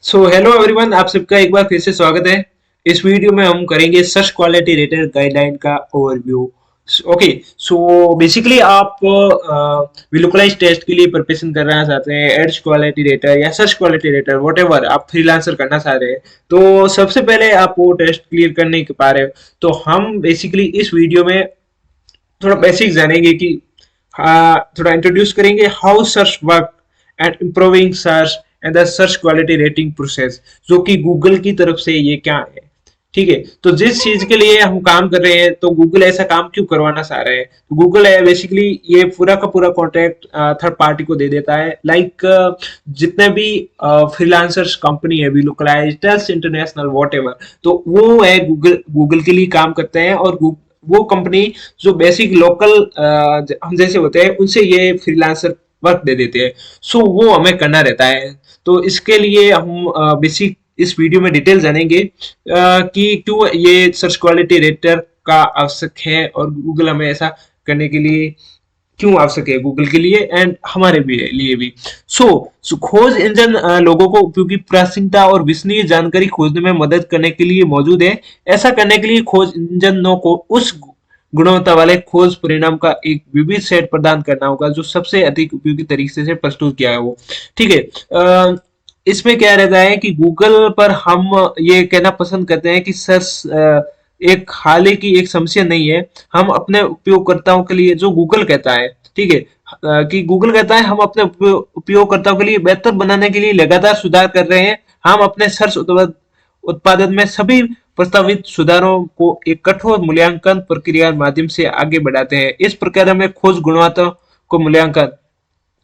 So hello everyone, आप सबका एक बार फिर से स्वागत है। इस वीडियो में हम करेंगे सर्च क्वालिटी रेटर गाइडलाइन का ओवरव्यू। ओके, सो बेसिकली आप विजुअलाइज टेस्ट के लिए प्रिपरेशन करना चाहते हैं, एड्स क्वालिटी रेटर या सर्च क्वालिटी रेटर, व्हाटएवर आप फ्रीलांसर करना चाह रहे हैं, तो सबसे पहले आप वो टेस्ट क्लियर करने के पा रहे हो। तो हम बेसिकली इस वीडियो में थोड़ा बेसिक जानेंगे कि थोड़ा इंट्रोड्यूस करेंगे how search work and improving search and the search quality rating process, जो कि गूगल की तरफ से ये क्या है। ठीक है, तो जिस चीज के लिए हम काम कर रहे हैं, तो गूगल ऐसा काम क्यों करवाना चाह रहे हैं, तो गूगल है बेसिकली ये पूरा का पूरा कॉन्ट्रैक्ट थर्ड पार्टी को दे देता है। लाइक जितने भी फ्रीलांसर्स कंपनी है, लोकलाइज इंटरनेशनल वॉट एवर, तो वो है गूगल गूगल के लिए काम करते हैं। और वो कंपनी जो बेसिक लोकल हम जैसे होते हैं, उनसे ये फ्रीलांसर वर्क दे देते हैं। सो वो हमें करना रहता है। तो इसके लिए हम बेसिक इस वीडियो में डिटेल जानेंगे कि क्यों ये सर्च क्वालिटी रेटर का आवश्यक है, और गूगल हमें ऐसा करने के लिए क्यों आवश्यक है, गूगल के लिए एंड हमारे भी लिए भी। सो खोज इंजन लोगों को उपयोगी प्रासंगिकता और विश्वसनीय जानकारी खोजने में मदद करने के लिए मौजूद है। ऐसा करने के लिए खोज इंजनों को उस गुणवत्ता वाले खोज परिणाम का एक विविध सेट प्रदान करना होगा जो सबसे अधिक उपयोगी तरीके से प्रस्तुत किया है वो। ठीक है, इसमें क्या रहता है कि गूगल पर हम ये कहना पसंद करते हैं कि सर्च एक हाल ही की एक समस्या नहीं है। हम अपने उपयोगकर्ताओं के लिए, जो गूगल कहता है, ठीक है, कि गूगल कहता है हम अपने उपयोगकर्ताओं के लिए बेहतर बनाने के लिए लगातार सुधार कर रहे हैं। हम अपने सर्च उत्पादन में सभी प्रस्तावित सुधारों को एक कठोर मूल्यांकन प्रक्रिया के माध्यम से आगे बढ़ाते हैं। इस प्रक्रिया में खोज गुणवत्ता को मूल्यांकन,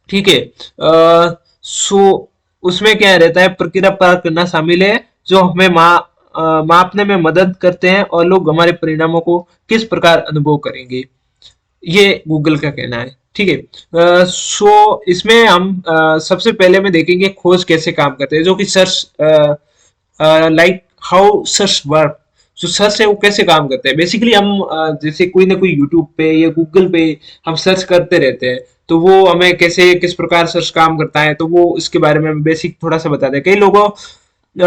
ठीक है, सो उसमें क्या रहता है, प्रक्रिया पार करना शामिल है जो हमें मापने में मदद करते हैं और लोग हमारे परिणामों को किस प्रकार अनुभव करेंगे, ये गूगल का कहना है। ठीक है, सो इसमें हम सबसे पहले में देखेंगे खोज कैसे काम करते हैं, जो कि search like how search work. जो सर्च है वो कैसे काम करते हैं। बेसिकली हम जैसे कोई ना कोई यूट्यूब पे या गूगल पे हम सर्च करते रहते हैं, तो वो हमें कैसे किस प्रकार सर्च काम करता है, तो वो इसके बारे में बेसिक थोड़ा सा बताते हैं। कई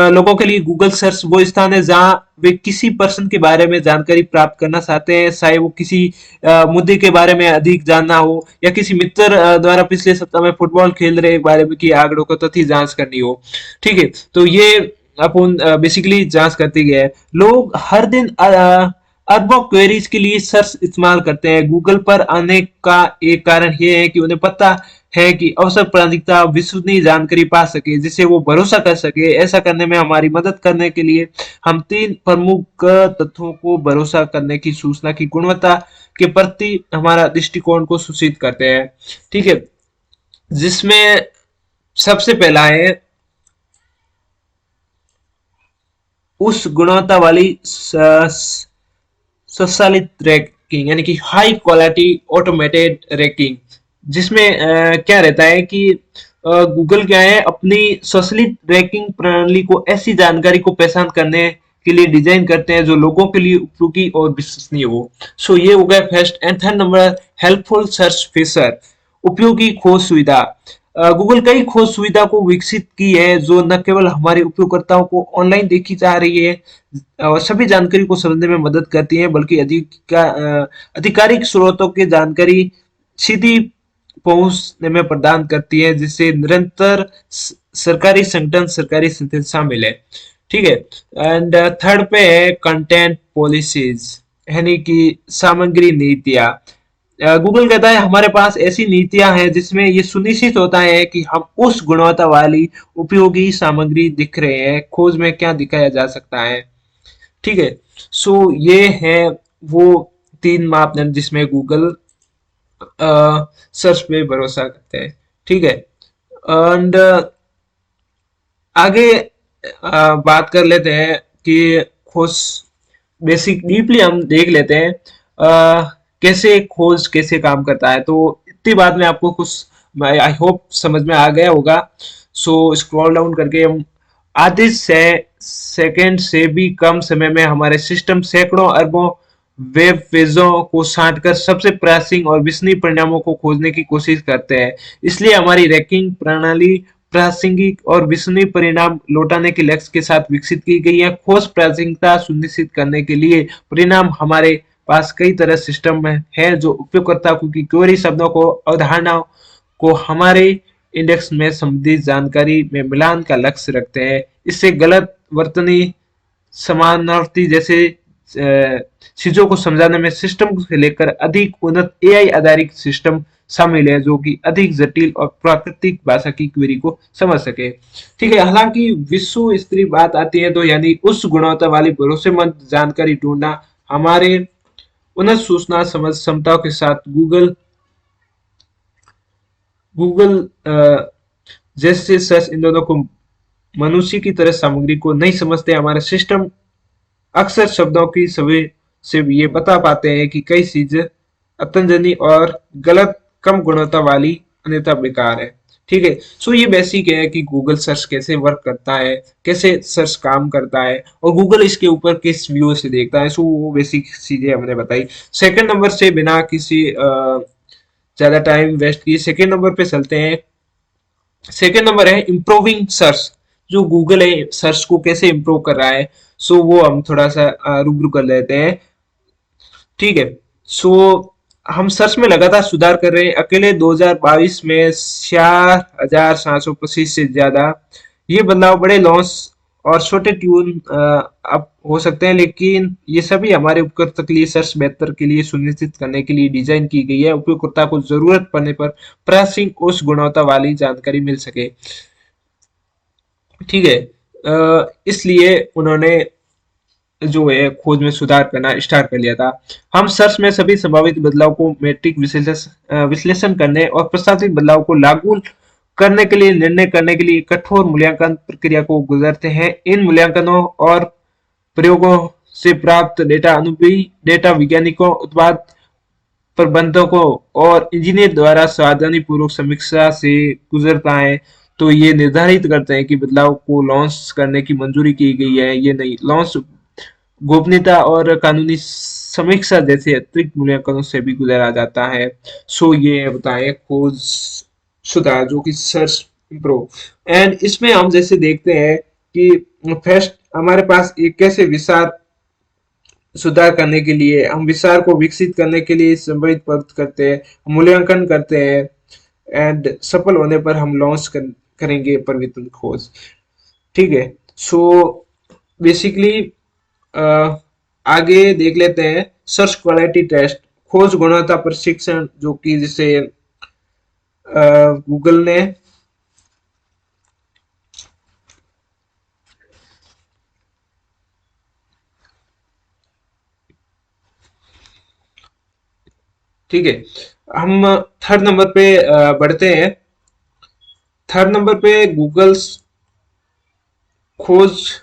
लोगों के लिए गूगल सर्च वो स्थान है जहां वे किसी पर्सन के बारे में जानकारी प्राप्त करना चाहते हैं, चाहे वो किसी मुद्दे के बारे में अधिक जानना हो, या किसी मित्र द्वारा पिछले सप्ताह में फुटबॉल खेल रहे बारे में की आंकड़ों को तथ्य जांच करनी हो। ठीक है, तो ये अपन बेसिकली जांच करते गए। लोग हर दिन अरबों क्वेरीज के लिए सर्च इस्तेमाल करते हैं। गूगल पर आने का एक कारण ये है कि उन्हें पता है कि अवसर प्राथमिकता विश्वसनीय जानकारी पा सके जिसे वो भरोसा कर सके। ऐसा करने में हमारी मदद करने के लिए हम तीन प्रमुख तत्वों को भरोसा करने की सूचना की गुणवत्ता के प्रति हमारा दृष्टिकोण को सूचित करते हैं। ठीक है, जिसमें सबसे पहला है उस गुणवत्ता वाली स्वचालित रैंकिंग, यानी कि हाई क्वालिटी ऑटोमेटेड रैंकिंग। जिसमें क्या रहता है कि गूगल क्या है, अपनी स्वचालित रैंकिंग प्रणाली को ऐसी जानकारी को पहचान करने के लिए डिजाइन करते हैं जो लोगों के लिए उपयोगी और विश्वसनीय हो। सो ये हो गया first. And third number, helpful search feature, उपयोगी खोज सुविधा। गूगल कई खोज सुविधा को विकसित की है जो न केवल हमारे उपयोगकर्ताओं को ऑनलाइन देखी जा रही है और सभी जानकारी को समझने में मदद करती है, बल्कि आधिकारिक स्रोतों की जानकारी सीधी पहुंचने में प्रदान करती है, जिससे निरंतर सरकारी संगठन सरकारी संस्थान शामिल है। ठीक है, एंड थर्ड पे है कंटेंट पॉलिसीज, यानी कि सामग्री नीतियां। गूगल कहता है हमारे पास ऐसी नीतियां हैं जिसमें ये सुनिश्चित होता है कि हम उस गुणवत्ता वाली उपयोगी सामग्री दिख रहे हैं खोज में क्या दिखाया जा सकता है। ठीक है, सो ये है वो तीन मापदंड जिसमें गूगल सर्च पे भरोसा करते हैं। ठीक है, एंड आगे बात कर लेते हैं कि खोज बेसिक डीपली हम देख लेते हैं कैसे खोज कैसे काम करता है। तो इतनी बात में आपको कुछ आई होप समझ में आ गया होगा। सो स्क्रॉल डाउन करके हम आधे से सेकंड से भी कम समय में हमारे सिस्टम सैकड़ों अरबों वेब पेजों को छांटकर सबसे प्रासंगिक और विश्वसनीय परिणामों को खोजने की कोशिश करते हैं। इसलिए हमारी रैंकिंग प्रणाली प्रासंगिक और विश्वसनीय परिणाम लौटाने के लक्ष्य के साथ विकसित की गई है। खोज प्रासंगिकता सुनिश्चित करने के लिए परिणाम हमारे पास कई तरह सिस्टम में है जो उपयोगकर्ता की क्वेरी शब्दों को अवधारणाओं को हमारे इंडेक्स में संबंधित जानकारी में मिलान का लक्ष्य रखते हैं। इससे गलत वर्तनी समानार्थी जैसे चीजों को समझाने में सिस्टम से लेकर अधिक उन्नत एआई आधारित सिस्टम शामिल है जो कि अधिक जटिल और प्राकृतिक भाषा की क्वेरी को समझ सके। ठीक है, हालांकि विश्व स्तरीय बात आती है तो यानी उस गुणवत्ता वाली भरोसेमंद जानकारी ढूंढना हमारे उन्नत सूचना समझ क्षमताओं के साथ गूगल गूगल जैसे सर्च इन दोनों को मनुष्य की तरह सामग्री को नहीं समझते। हमारे सिस्टम अक्सर शब्दों की सभी से ये बता पाते हैं कि कई चीजें अतंजनी और गलत कम गुणवत्ता वाली अन्यथा बेकार है। ठीक है, सो ये बेसिक है कि गूगल सर्च कैसे वर्क करता है, कैसे सर्च काम करता है और गूगल इसके ऊपर किस व्यू से देखता है। सो वो बेसिक चीजें हमने बताई। सेकंड नंबर से बिना किसी ज्यादा टाइम वेस्ट किए सेकंड नंबर पे चलते हैं। सेकंड नंबर है इम्प्रूविंग सर्च। जो गूगल है सर्च को कैसे इम्प्रूव कर रहा है, सो वो हम थोड़ा सा रूबरू कर लेते हैं। ठीक है, सो हम सर्च में लगातार सुधार कर रहे हैं। अकेले 2022 में 4725 से ज्यादा ये बदलाव बड़े लॉन्च और छोटे ट्यून अब हो सकते हैं, लेकिन ये सभी हमारे उपयोगकर्ता के लिए सर्च बेहतर के लिए सुनिश्चित करने के लिए डिजाइन की गई है। उपयोगकर्ता को जरूरत पड़ने पर प्रासंगिक उच्च गुणवत्ता वाली जानकारी मिल सके। ठीक है, इसलिए उन्होंने जो है खोज में सुधार करना स्टार्ट कर लिया था। हम सर्च में सभी संभावित बदलाव को मैट्रिक विश्लेषण करने और प्रस्तावित बदलाव को लागू करने के लिए निर्णय करने के लिए कठोर मूल्यांकन प्रक्रिया को गुजरते हैं। इन मूल्यांकनों और प्रयोगों से प्राप्त डेटा अनुभवी डेटा वैज्ञानिकों, उत्पाद प्रबंधकों और इंजीनियर द्वारा सावधानी पूर्वक समीक्षा से गुजरता है। तो ये निर्धारित करते हैं कि बदलाव को लॉन्च करने की मंजूरी की गई है ये नहीं। लॉन्च गोपनीयता और कानूनी समीक्षा जैसे अतिरिक्त मूल्यांकनों से भी गुजरा जाता है। सो ये बताएं खोज सुधार जो कि सर्च इम्प्रूव। एंड इसमें हम जैसे देखते हैं कि फर्स्ट हमारे पास एक कैसे विचार सुधार करने के लिए हम विचार को विकसित करने के लिए संभावित प्राप्त करते हैं, मूल्यांकन करते हैं एंड सफल होने पर हम लॉन्च करेंगे परिवर्तन खोज। ठीक है, सो बेसिकली आगे देख लेते हैं सर्च क्वालिटी टेस्ट, खोज गुणवत्ता प्रशिक्षण जो कि जिसे गूगल ने ठीक है, हम थर्ड नंबर पे बढ़ते हैं। थर्ड नंबर पे गूगल खोज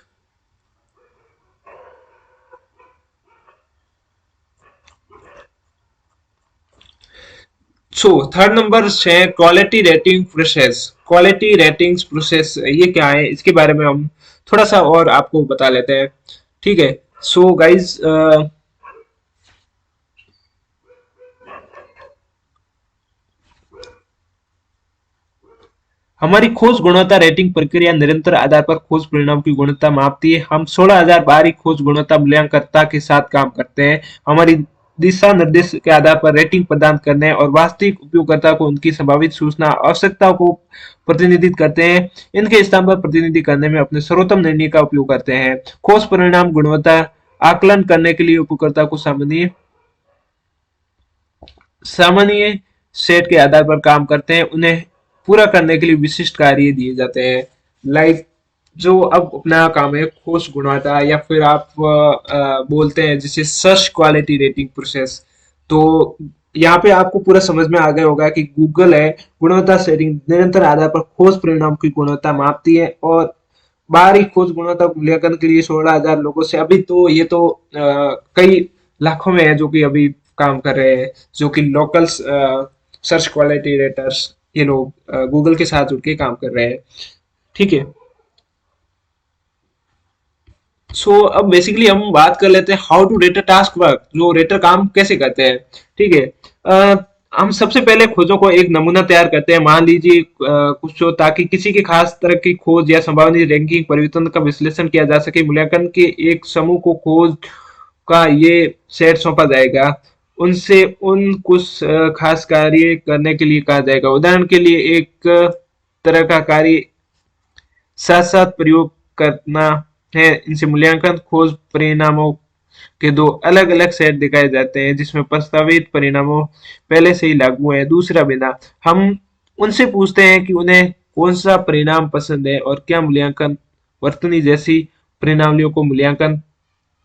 थर्ड नंबर से quality rating process. Quality ratings process ये क्या है इसके बारे में हम थोड़ा सा और आपको बता लेते हैं। ठीक है, सो गाइज हमारी खोज गुणवत्ता रेटिंग प्रक्रिया निरंतर आधार पर खोज परिणाम की गुणवत्ता मापती है। हम 16,000 बाहरी खोज गुणवत्ता मूल्यांकनकर्ता के साथ काम करते हैं। हमारी दिशा निर्देश के आधार पर रेटिंग प्रदान करने और वास्तविक उपयोगकर्ता को उनकी संभावित सूचना आवश्यकताओं को प्रतिनिधित्व करते हैं। इनके स्थान पर प्रतिनिधि करने में अपने सर्वोत्तम निर्णय का उपयोग करते हैं। खोज परिणाम गुणवत्ता आकलन करने के लिए उपयोगकर्ता को सामान्य सामान्य सेट के आधार पर काम करते हैं। उन्हें पूरा करने के लिए विशिष्ट कार्य दिए जाते हैं। लाइक जो अब अपना काम है खोज गुणवत्ता या फिर आप बोलते हैं जिसे सर्च क्वालिटी रेटिंग प्रोसेस। तो यहाँ पे आपको पूरा समझ में आ गया होगा कि गूगल है गुणवत्ता सेटिंग निरंतर आधार पर खोज परिणाम की गुणवत्ता मापती है और बाहरी खोज गुणवत्ता मूल्यांकन के लिए 16,000 लोगों से अभी तो ये तो कई लाखों में है जो कि अभी काम कर रहे हैं, जो कि लोकल सर्च क्वालिटी रेटर्स ये लोग गूगल के साथ जुड़ के काम कर रहे हैं। ठीक है, अब बेसिकली हम बात कर लेते हैं how to rater task work, जो रेटर काम कैसे करते हैं। ठीक है, हम सबसे पहले खोजों को एक नमूना तैयार करते हैं, मान लीजिए कुछ हो, ताकि किसी की खास तरह की खोज या संभावनीय रैंकिंग परिवर्तन का विश्लेषण किया जा सके। मूल्यांकन के एक समूह को खोज का ये सेट सौंपा जाएगा, उनसे उन कुछ खास कार्य करने के लिए कहा जाएगा। उदाहरण के लिए एक तरह का कार्य साथ साथ प्रयोग करना है। इनसे मूल्यांकन खोज परिणामों के दो अलग अलग सेट दिखाए जाते हैं, जिसमें प्रस्तावित परिणामों पहले से ही लागू है, दूसरा बिना। हम उनसे पूछते हैं कि उन्हें कौन सा परिणाम पसंद है और क्या मूल्यांकन वर्तनी जैसी प्रणालियों को मूल्यांकन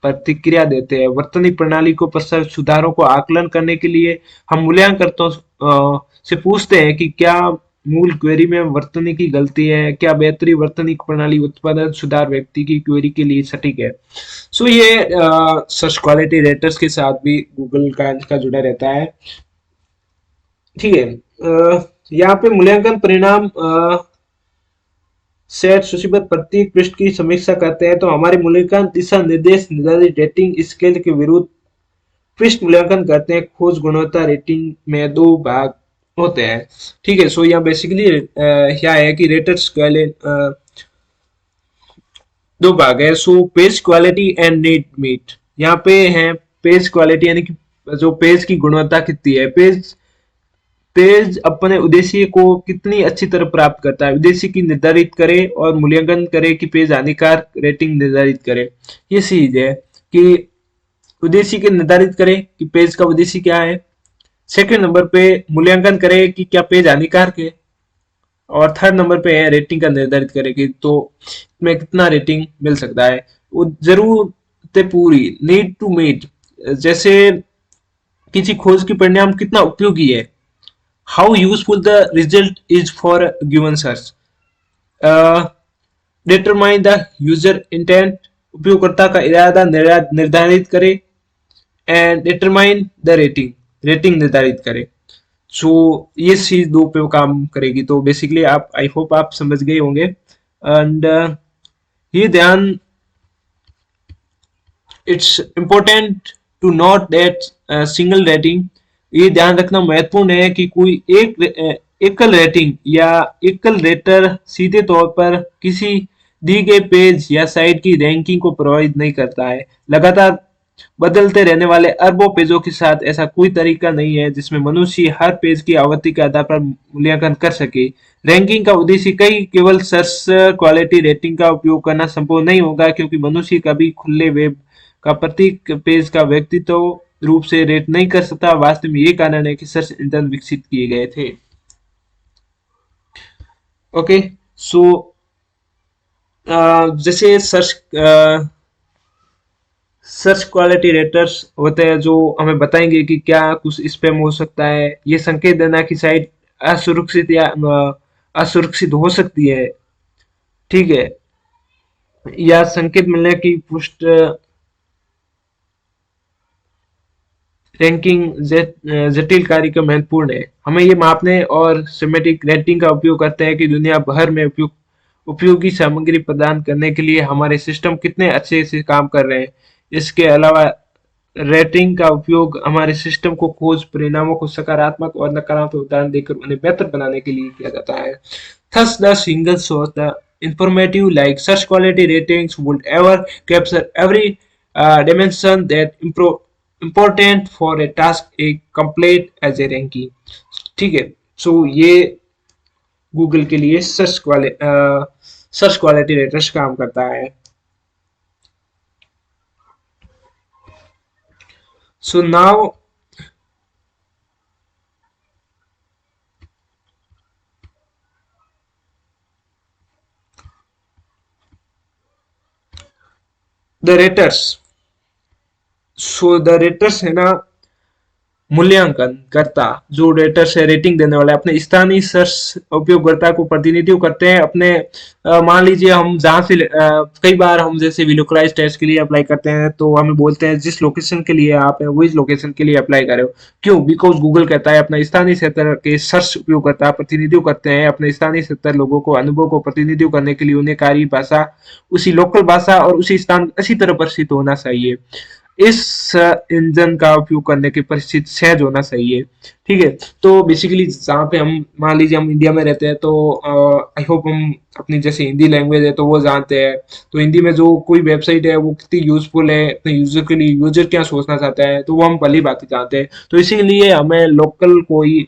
प्रतिक्रिया देते हैं। वर्तनी प्रणाली को पश्चात सुधारों को आकलन करने के लिए हम मूल्यांकनकर्ताओं से पूछते हैं कि क्या मूल क्वेरी में वर्तनी की गलती है, क्या बेहतरी वर्तनी प्रणाली उत्पादन सुधार व्यक्ति की क्वेरी के लिए सटीक है। सो ये सर्च क्वालिटी रेटर्स के साथ भी गूगल का इनका जुड़ा रहता है। ठीक है, यहाँ पे मूल्यांकन परिणाम सेट सूचीबद्ध प्रत्येक पृष्ठ की समीक्षा करते हैं, तो हमारे मूल्यांकन दिशा निर्देश निर्धारित रेटिंग स्केल के विरुद्ध पृष्ठ मूल्यांकन करते हैं। खोज गुणवत्ता रेटिंग में दो भाग होते हैं। ठीक है, सो यहाँ बेसिकली क्या है कि रेटर्स दो भाग है। So page quality and need meet, यहाँ पे है पेज क्वालिटी यानी कि जो पेज की गुणवत्ता कितनी है, पेज पेज अपने उद्देश्य को कितनी अच्छी तरह प्राप्त करता है, उद्देश्य की निर्धारित करे और मूल्यांकन करे कि पेज हानिकारक रेटिंग निर्धारित करे। ये चीज है कि उद्देश्य के निर्धारित करे कि पेज का उद्देश्य क्या है। सेकंड नंबर पे मूल्यांकन करे कि क्या पेज हानिकारक है, और थर्ड नंबर पे है रेटिंग का निर्धारित करे कि तो में कितना रेटिंग मिल सकता है। वो जरूरतें पूरी, नीड टू मीट, जैसे किसी खोज की परिणाम कितना उपयोगी है, how useful the result is for given search, determine the user intent, उपयोगकर्ता का इरादा निर्धारित करे, and determine the rating, rating निर्धारित करे। सो ये चीज दो पे काम करेगी। तो बेसिकली आप, आई होप आप समझ गए होंगे। एंड ये ध्यान, it's important to note that single rating, ये ध्यान रखना महत्वपूर्ण है कि कोई एकल रेटिंग या एकल रेटर सीधे तौर पर किसी दी गए पेज या साइट की रैंकिंग को प्रभावित नहीं करता है। लगातार बदलते रहने वाले अरबों पेजों के साथ ऐसा कोई तरीका नहीं है जिसमें मनुष्य हर पेज की आवृत्ति के आधार पर मूल्यांकन कर सके। रैंकिंग का उद्देश्य कई केवल सर्च क्वालिटी रेटिंग का उपयोग करना संभव नहीं होगा, क्योंकि मनुष्य कभी खुले वेब का प्रत्येक पेज का व्यक्तित्व रूप से रेट नहीं कर सकता। वास्तव में ये कारण है कि सर्च इंजन विकसित किए गए थे। ओके, सो जैसे सर्च क्वालिटी रेटर्स होते हैं जो हमें बताएंगे कि क्या कुछ स्पैम हो सकता है, ये संकेत देना कि साइट असुरक्षित या असुरक्षित हो सकती है। ठीक है, या संकेत मिलने की पुष्ट रैंकिंग जटिल कार्य का महत्वपूर्ण है। हमें ये मापने और सिमेट्रिक रेटिंग का उपयोग करते हैं कि दुनिया भर में उपयोगी सामग्री प्रदान करने के लिए हमारे सिस्टम कितने अच्छे से काम कर रहे हैं। इसके अलावा रेटिंग का उपयोग हमारे सिस्टम को खोज परिणामों को सकारात्मक और नकारात्मक उदाहरण देकर उन्हें बेहतर बनाने के लिए किया जाता है। Thus, the single source, the informative like search quality ratings would ever capture every dimension that important for a task a complete as a ranking। ठीक है, सो ये गूगल के लिए सर्च क्वालिटी रेटर्स काम करता है। So now the raters, so the raters है ना मूल्यांकन करता, जो रेटर्स है रेटिंग देने वाले अपने स्थानीय सर्च उपयोगकर्ता को प्रतिनिधित्व करते हैं। अपने मान लीजिए हम जहाँ से कई बार हम जैसे विलोकलाइज टेस्ट के लिए अप्लाई करते हैं तो हमें बोलते हैं जिस लोकेशन के लिए आप है वही लोकेशन के लिए अप्लाई करें। क्यों? बिकॉज गूगल कहता है अपना स्थानीय क्षेत्र के सर्च उपयोगकर्ता प्रतिनिधित्व करते हैं अपने स्थानीय क्षेत्र लोगों को अनुभव को प्रतिनिधित्व करने के लिए उन्हें कार्य भाषा उसी लोकल भाषा और उसी स्थान अच्छी तरह प्रसिद्ध होना चाहिए। इस इंजन का उपयोग करने की परिस्थिति सहज होना सही है। ठीक है, तो बेसिकली जहाँ पे हम मान लीजिए हम इंडिया में रहते हैं, तो आई होप हम अपनी जैसे हिंदी लैंग्वेज है तो वो जानते हैं। तो हिंदी में जो कोई वेबसाइट है वो कितनी यूजफुल है अपने यूजर के लिए, यूजर क्या सोचना चाहता है, तो वो हम भली बात जानते हैं। तो इसीलिए हमें लोकल कोई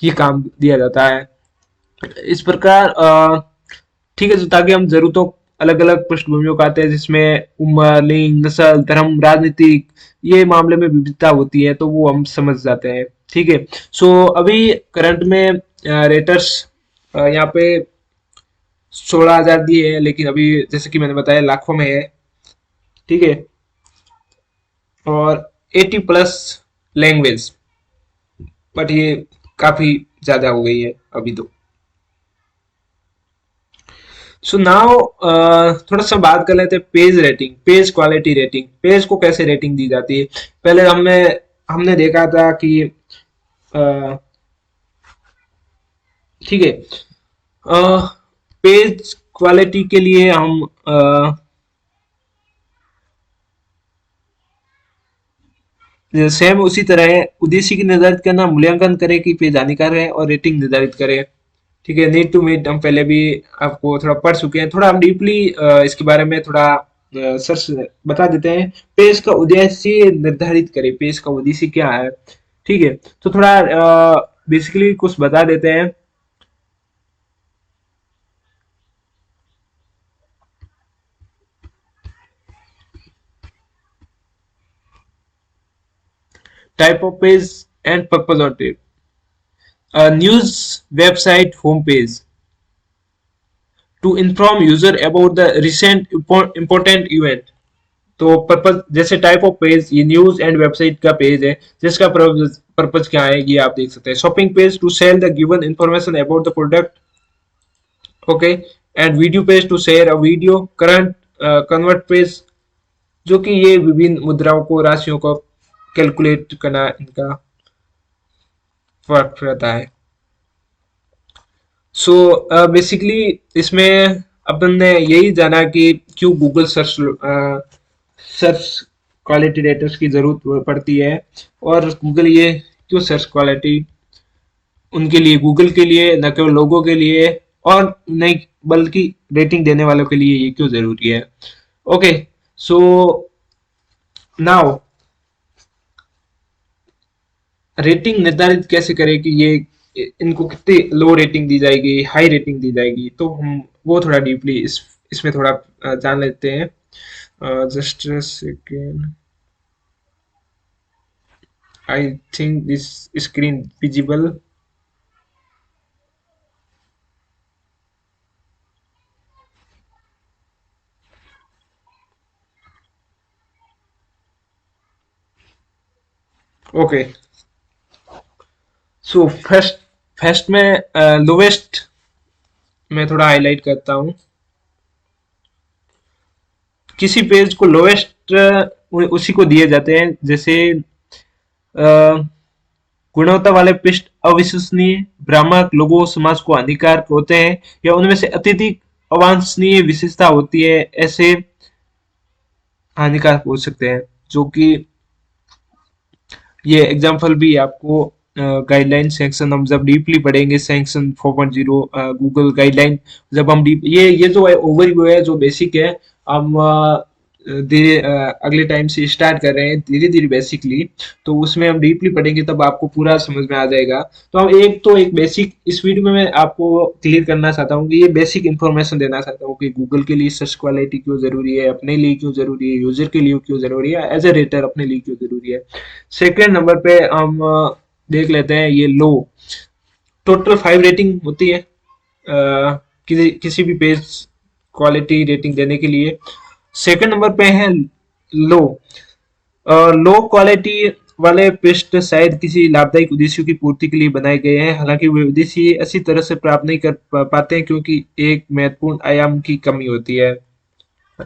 ये काम दिया जाता है इस प्रकार। ठीक है, तो ताकि हम जरूरतों अलग अलग पृष्ठभूमियों का आते हैं, जिसमें उम्र, लिंग, नस्ल, धर्म, राजनीतिक ये मामले में विविधता होती है, तो वो हम समझ जाते हैं। ठीक है, सो अभी करंट में रेटर्स यहाँ पे 16,000 दिए है, लेकिन अभी जैसे कि मैंने बताया लाखों में है। ठीक है, और 80 प्लस लैंग्वेज, बट ये काफी ज्यादा हो गई है अभी तो। सो नाउ थोड़ा सा बात कर लेते हैं page rating, page quality rating. Page को कैसे रेटिंग दी जाती है? पहले हमने हमने देखा था कि ठीक है, पेज क्वालिटी के लिए हम सेम उसी तरह है, उद्देश्य की निर्धारित करना, मूल्यांकन करें कि पेज हानिकारक है, और रेटिंग निर्धारित करें। ठीक है, नीड टू मीट हम पहले भी आपको थोड़ा पढ़ चुके हैं, थोड़ा हम डीपली इसके बारे में थोड़ा सर्च बता देते हैं। पेज का उद्देश्य निर्धारित करें, पेज का उद्देश्य क्या है। ठीक है, तो थोड़ा बेसिकली कुछ बता देते हैं। Type of page and purpose of it. News website home page to inform user about the recent important event. तो पर्पज, जैसे टाइप ऑफ पेज, ये न्यूज एंड वेबसाइट का पेज है, जिसका पर्पज क्या है ये आप देख सकते हैं। Shopping page to sell the given information about the product. Okay, and video page to share a video. Current convert page, जो कि ये विभिन्न मुद्राओं को, राशियों को कैलकुलेट करना इनका फर्क रहता है। सो बेसिकली इसमें अपन ने यही जाना कि क्यों गूगल सर्च सर्च क्वालिटी रेटर्स की जरूरत पड़ती है, और गूगल ये क्यों सर्च क्वालिटी उनके लिए, गूगल के लिए, न केवल लोगों के लिए और नहीं बल्कि रेटिंग देने वालों के लिए ये क्यों जरूरी है। ओके, सो नाउ रेटिंग निर्धारित कैसे करें कि ये इनको कितनी लो रेटिंग दी जाएगी, हाई रेटिंग दी जाएगी, तो हम वो थोड़ा डीपली इसमें थोड़ा जान लेते हैं। Just second, I think this screen visible. Okay, so first first में लोवेस्ट मैं थोड़ा हाईलाइट करता हूँ। किसी पेज को लोवेस्ट उसी को दिए जाते हैं जैसे गुणवत्ता वाले पृष्ठ अविश्वसनीय, भ्रामक, लोगों समाज को हानिकारक होते हैं, या उनमें से अत्यधिक अवांछनीय विशेषता होती है, ऐसे हानिकारक हो सकते हैं। जो कि ये एग्जाम्पल भी आपको गाइडलाइन सेक्शन हम जब डीपली पढ़ेंगे, सेक्शन 4.0 गूगल गाइडलाइन, जब हम डीप ये जो है ओवरव्यू है, जो बेसिक है, हम धीरे अगले टाइम से स्टार्ट कर रहे हैं धीरे धीरे बेसिकली, तो उसमें हम डीपली पढ़ेंगे तब आपको पूरा समझ में आ जाएगा। तो हम एक बेसिक इस वीडियो में मैं आपको क्लियर करना चाहता हूँ कि ये बेसिक इन्फॉर्मेशन देना चाहता हूँ कि गूगल के लिए सर्च क्वालिटी क्यों जरूरी है, अपने लिए क्यों जरूरी है, यूजर के लिए क्यों जरूरी है, एज ए रेटर अपने लिए क्यों जरूरी है। सेकेंड नंबर पे हम देख लेते हैं ये लो। टोटल 5 रेटिंग होती है किसी भी पेज क्वालिटी रेटिंग देने के लिए। सेकंड नंबर पे है लो। लो क्वालिटी वाले पृष्ठ शायद किसी लाभदायक उद्देश्यों की पूर्ति के लिए बनाए गए हैं, हालांकि वे उद्देश्य अच्छी तरह से प्राप्त नहीं कर पाते हैं क्योंकि एक महत्वपूर्ण आयाम की कमी होती है।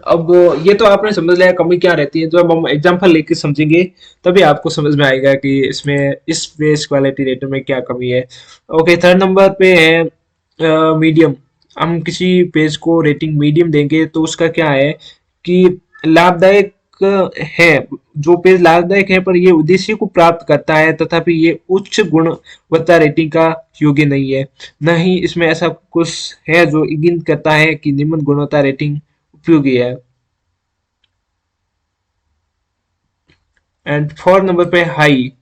अब ये तो आपने समझ लिया कमी क्या रहती है, जब हम एग्जांपल लेके समझेंगे तभी आपको समझ में आएगा कि इसमें इस पेज क्वालिटी रेटर में क्या कमी है। ओके, थर्ड नंबर पे है मीडियम। हम किसी पेज को रेटिंग मीडियम देंगे तो उसका क्या है कि लाभदायक है, जो पेज लाभदायक है पर ये उद्देश्य को प्राप्त करता है, तथापि ये उच्च गुणवत्ता रेटिंग का योग्य नहीं है। न ही इसमें ऐसा कुछ है जो इंगित करता है कि निम्न गुणवत्ता रेटिंग उपयोगी है। एंड 4 नंबर पे हाई।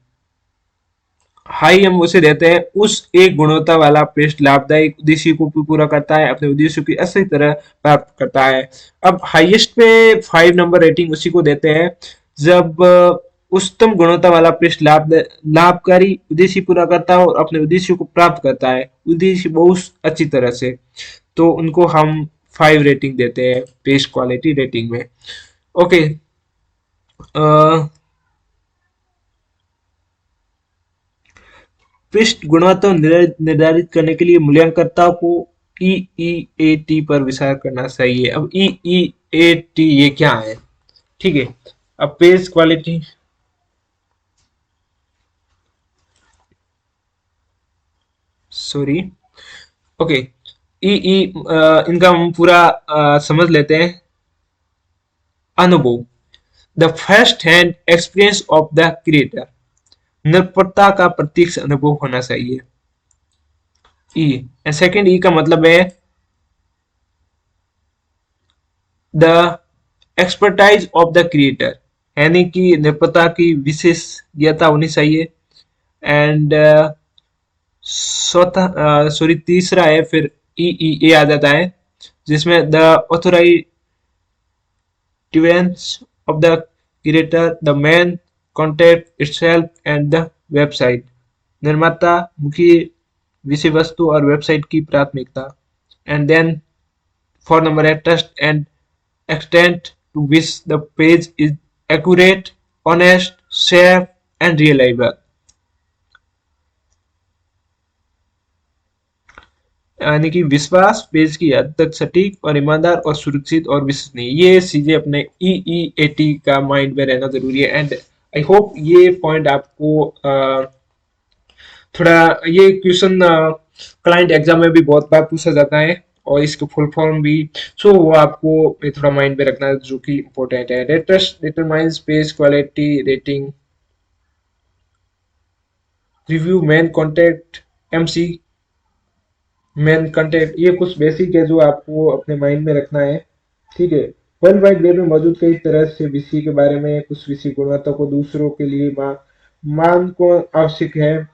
हाई हम उसे देते हैं उस एक गुणवत्ता वाला पेस्ट लाभदायक उद्देश्य को पूरा करता है, अपने उद्देश्य की असली तरह प्राप्त करता है। अब हाईएस्ट पे 5 नंबर रेटिंग उसी को देते हैं जब उच्चतम गुणवत्ता वाला पेस्ट लाभकारी उद्देश्य पूरा करता है और अपने उद्देश्य को प्राप्त करता है उद्देश्य बहुत अच्छी तरह से, तो उनको हम 5 रेटिंग देते हैं पेस्ट क्वालिटी रेटिंग में। ओके। पृष्ठ गुणवत्ता निर्धारित करने के लिए मूल्यांकनकर्ता को EEAT पर विचार करना चाहिए। अब EEAT ये क्या है? ठीक है, अब पेज क्वालिटी, सॉरी, ओके, इनका हम पूरा समझ लेते हैं। अनुभव, the first hand experience of the creator, निर्माता का प्रत्यक्ष अनुभव होना चाहिए। ई सेकेंड, ई का मतलब है the expertise of the creator, यानी कि निर्माता की विशेषज्ञता होनी चाहिए। एंड सॉरी, तीसरा है फिर ई आ जाता है, जिसमें the authoritativeness of the creator, the main content itself and the website, निर्माता, मुख्य विषय वस्तु और वेबसाइट की प्राथमिकता। एंड देन 4 नंबर है trust and extent to which the page is accurate, honest, safe and reliable, यानी कि विश्वास, पेज की हद तक सटीक और ईमानदार और सुरक्षित और विश्वसनीय। ये चीजें अपने EEAT का माइंड में रहना जरूरी है। एंड आई होप ये पॉइंट आपको थोड़ा, ये क्वेश्चन क्लाइंट एग्जाम में भी बहुत बार पूछा जाता है और इसके फुल फॉर्म भी, सो वो आपको थोड़ा माइंड में रखना जो कि इम्पोर्टेंट है। Raters determines page quality rating, review, main content, MC, main content, ये कुछ बेसिक है जो आपको अपने माइंड में रखना है। ठीक है, वर्ल्ड वाइड वेब में मौजूद कई तरह से विषय के बारे में कुछ विषय गुणवत्ता को दूसरों के लिए मान को आवश्यक है।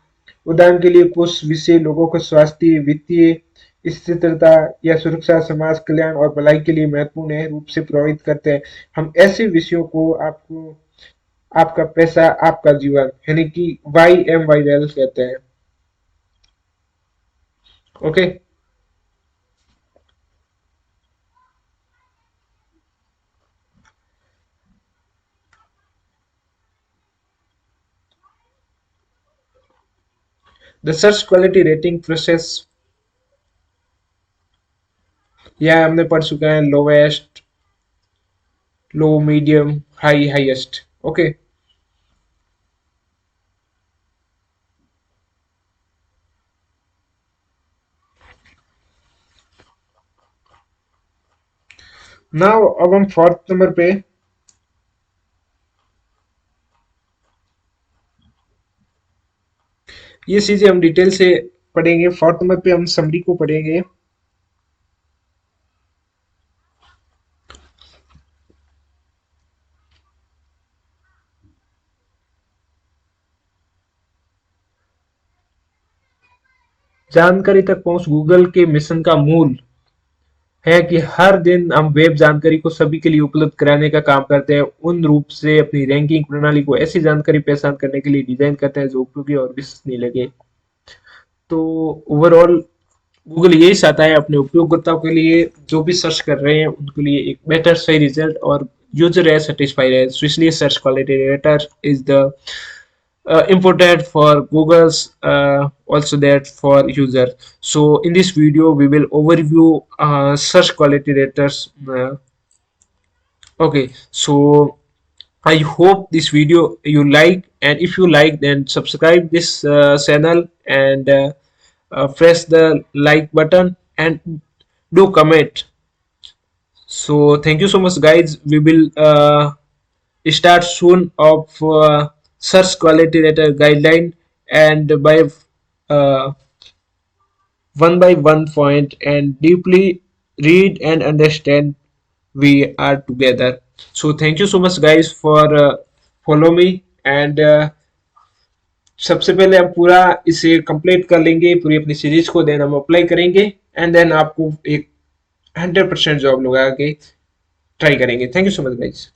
उदाहरण के लिए कुछ विषय लोगों को स्वास्थ्य, वित्तीय स्थिरता या सुरक्षा, समाज कल्याण और भलाई के लिए महत्वपूर्ण रूप से प्रभावित करते हैं। हम ऐसे विषयों को आपको आपका पैसा आपका जीवन, यानी कि YMYL कहते हैं। Okay. The search quality rating process, यह हमने पढ़ चुका है, lowest, low, medium, high, highest. Okay. Now अब हम 4th नंबर पे, ये चीजें हम डिटेल से पढ़ेंगे। 4th नंबर पे हम समरी को पढ़ेंगे। जानकारी तक पहुंच गूगल के मिशन का मूल है कि हर दिन हम वेब जानकारी को सभी के लिए उपलब्ध कराने का काम करते हैं। उन रूप से अपनी रैंकिंग प्रणाली को ऐसी जानकारी पहचान करने के लिए डिजाइन करते हैं जो उपयोगी और विश्वसनीय लगे। तो ओवरऑल गूगल यही चाहता है अपने उपयोगकर्ताओं के लिए, जो भी सर्च कर रहे हैं उनके लिए एक बेटर सही रिजल्ट और यूजर है सेटिस्फाइड है। So इसलिए search quality rater is the important for Google's also that for user. So in this video we will overview search quality raters. Okay, so I hope this video you like, and if you like then subscribe this channel and press the like button and do comment. So thank you so much guys, we will start soon of search quality rater guideline, and uh, one by one point and deeply read and understand. We are together. So thank you so much guys for follow me, and सबसे पहले हम पूरा इसे complete कर लेंगे पूरी अपनी series को, देन हम अप्लाई करेंगे एंड देन आपको एक 100% जॉब लगा के ट्राई करेंगे. Thank you so much guys.